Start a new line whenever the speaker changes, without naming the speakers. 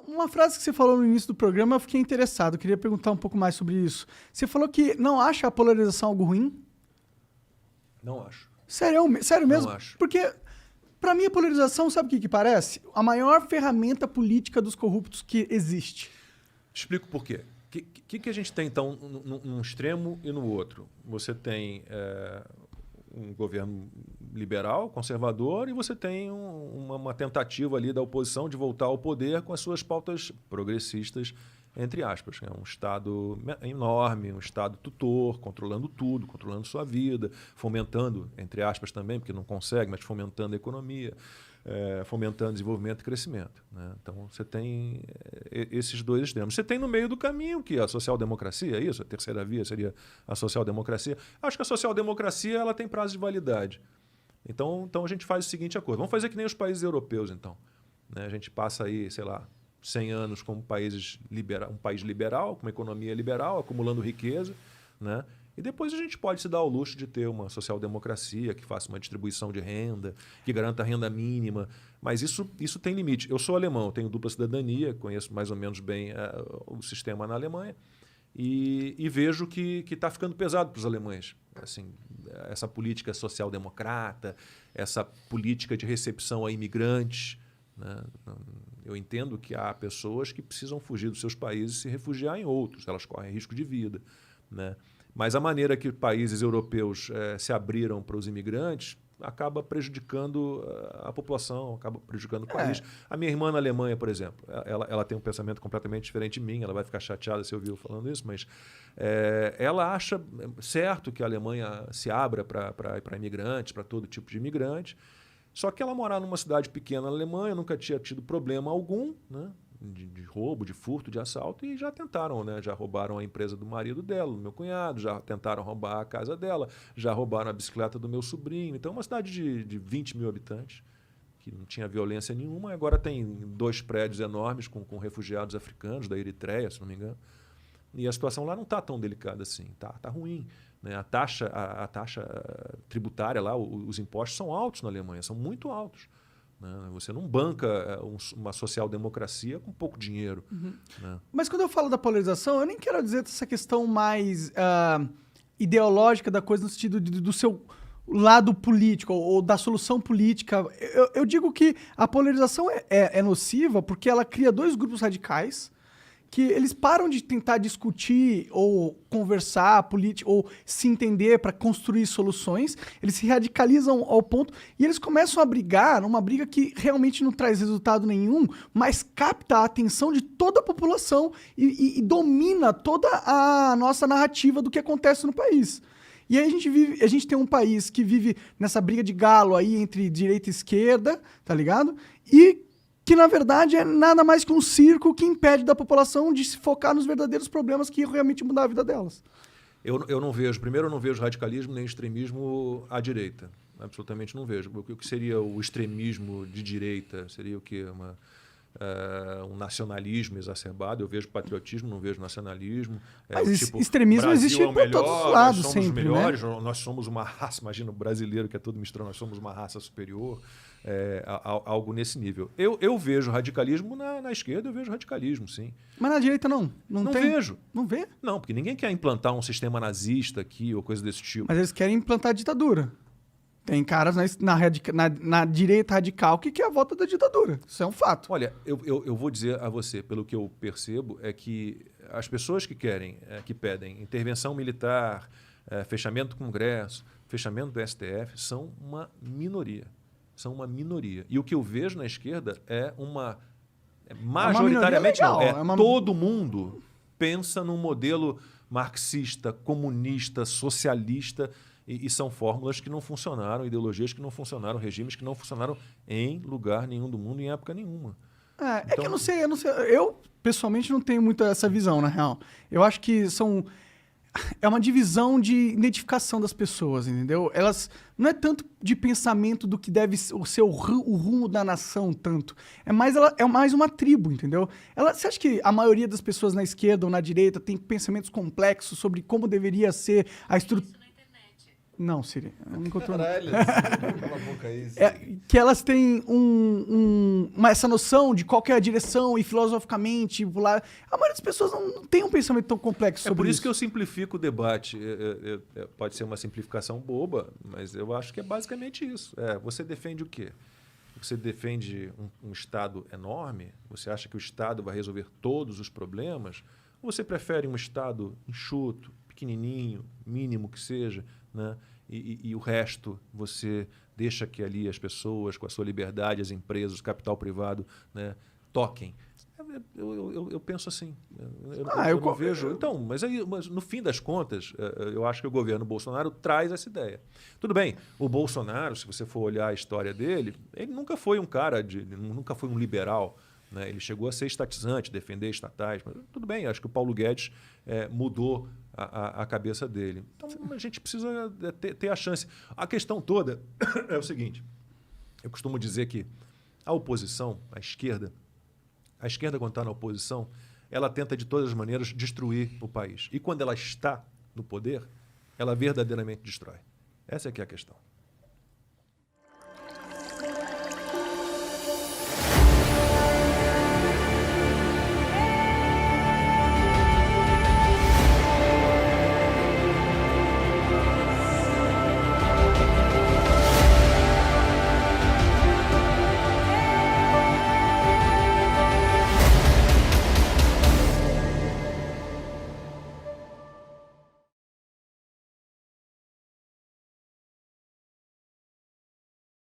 Uma frase que você falou no início do programa, eu fiquei interessado. Eu queria perguntar um pouco mais sobre isso. Você falou que não acha a polarização algo ruim?
Não acho.
Sério mesmo?
Não acho.
Porque, pra mim, a polarização, sabe o que parece? A maior ferramenta política dos corruptos que existe.
Explico por quê. O que a gente tem, então, num extremo e no outro? Você tem um governo liberal, conservador, e você tem uma tentativa ali da oposição de voltar ao poder com as suas pautas progressistas, entre aspas. É um Estado enorme, um Estado tutor, controlando tudo, controlando sua vida, fomentando, entre aspas também, porque não consegue, mas fomentando a economia, fomentando desenvolvimento e crescimento, né? Então, você tem esses dois extremos. Você tem no meio do caminho que a social-democracia, isso, a terceira via seria a social-democracia. Acho que a social-democracia ela tem prazo de validade. Então, a gente faz o seguinte acordo. Vamos fazer que nem os países europeus, então, né? A gente passa aí, sei lá, 100 anos como um país liberal, com uma economia liberal, acumulando riqueza, né? E depois a gente pode se dar ao luxo de ter uma social-democracia que faça uma distribuição de renda, que garanta a renda mínima. Mas isso tem limite. Eu sou alemão, tenho dupla cidadania, conheço mais ou menos bem o sistema na Alemanha e vejo que está ficando pesado para os alemães. Assim, essa política social-democrata, essa política de recepção a imigrantes, né? Eu entendo que há pessoas que precisam fugir dos seus países e se refugiar em outros. Elas correm risco de vida, né? Mas a maneira que países europeus se abriram para os imigrantes acaba prejudicando a população, acaba prejudicando o país. A minha irmã na Alemanha, por exemplo, ela tem um pensamento completamente diferente de mim, ela vai ficar chateada se eu ouvir eu falando isso, mas ela acha certo que a Alemanha se abra para imigrantes, para todo tipo de imigrante, só que ela morar numa cidade pequena na Alemanha, nunca tinha tido problema algum, né? De roubo, de furto, de assalto, e já tentaram, né? Já roubaram a empresa do marido dela, do meu cunhado, já tentaram roubar a casa dela, já roubaram a bicicleta do meu sobrinho. Então, é uma cidade de 20 mil habitantes, que não tinha violência nenhuma, agora tem 2 prédios enormes com refugiados africanos, da Eritreia, se não me engano. E a situação lá não está tão delicada assim, tá ruim, né? A taxa tributária lá, os impostos são altos na Alemanha, são muito altos. Você não banca uma social-democracia com pouco dinheiro.
Uhum.
Né?
Mas quando eu falo da polarização, eu nem quero dizer essa questão mais ideológica da coisa no sentido do seu lado político ou da solução política. Eu digo que a polarização é nociva porque ela cria 2 grupos radicais que eles param de tentar discutir ou conversar ou se entender para construir soluções, eles se radicalizam ao ponto e eles começam a brigar numa briga que realmente não traz resultado nenhum, mas capta a atenção de toda a população e domina toda a nossa narrativa do que acontece no país. E aí a gente tem um país que vive nessa briga de galo aí entre direita e esquerda, tá ligado? E que, na verdade, é nada mais que um circo que impede da população de se focar nos verdadeiros problemas que realmente mudar a vida delas.
Eu não vejo, primeiro, eu não vejo radicalismo nem extremismo à direita. Absolutamente não vejo. O que seria o extremismo de direita? Seria o quê? Um nacionalismo exacerbado. Eu vejo patriotismo, não vejo nacionalismo.
Mas
tipo,
extremismo
Brasil
existe por todos os lados,
nós somos
sempre,
os melhores,
né?
Nós somos uma raça, imagina o brasileiro que é todo misturado, nós somos uma raça superior. Algo nesse nível. Eu vejo radicalismo na esquerda, eu vejo radicalismo, sim.
Mas na direita não? Não tem?
Vejo.
Não vê?
Não, porque ninguém quer implantar um sistema nazista aqui ou coisa desse tipo.
Mas eles querem implantar ditadura. Tem caras na direita radical que quer a volta da ditadura. Isso é um fato.
Olha, eu vou dizer a você, pelo que eu percebo, é que as pessoas que pedem intervenção militar, fechamento do Congresso, fechamento do STF, são uma minoria. São uma minoria. E o que eu vejo na esquerda majoritariamente todo mundo pensa num modelo marxista, comunista, socialista, e são fórmulas que não funcionaram, ideologias que não funcionaram, regimes que não funcionaram em lugar nenhum do mundo, em época nenhuma.
É que eu não sei. Eu, pessoalmente, não tenho muito essa visão, na real. Eu acho que é uma divisão de identificação das pessoas, entendeu? Elas não é tanto de pensamento do que deve ser o rumo da nação, tanto. É mais uma tribo, entendeu? Você acha que a maioria das pessoas na esquerda ou na direita tem pensamentos complexos sobre como deveria ser a estrutura? Não, Siri. Eu não encontrou.
Caralho, cala a boca aí.
Que elas têm essa noção de qual que é a direção e filosoficamente lá. A maioria das pessoas não tem um pensamento tão complexo sobre
É por isso que eu simplifico o debate. Pode ser uma simplificação boba, mas eu acho que é basicamente isso. Você defende o quê? Você defende um Estado enorme? Você acha que o Estado vai resolver todos os problemas? Ou você prefere um Estado enxuto, pequenininho, mínimo que seja, né? E o resto você deixa que ali as pessoas, com a sua liberdade, as empresas, o capital privado, né, toquem? Eu penso assim. Eu não vejo. Então, mas no fim das contas, eu acho que o governo Bolsonaro traz essa ideia. Tudo bem, o Bolsonaro, se você for olhar a história dele, ele nunca foi um cara nunca foi um liberal. Né? Ele chegou a ser estatizante, defender estatais. Mas tudo bem, acho que o Paulo Guedes mudou a cabeça dele. Então a gente precisa ter a chance. A questão toda é o seguinte: eu costumo dizer que a oposição, a esquerda, quando está na oposição, ela tenta de todas as maneiras destruir o país. E quando ela está no poder, ela verdadeiramente destrói. Essa é que é a questão.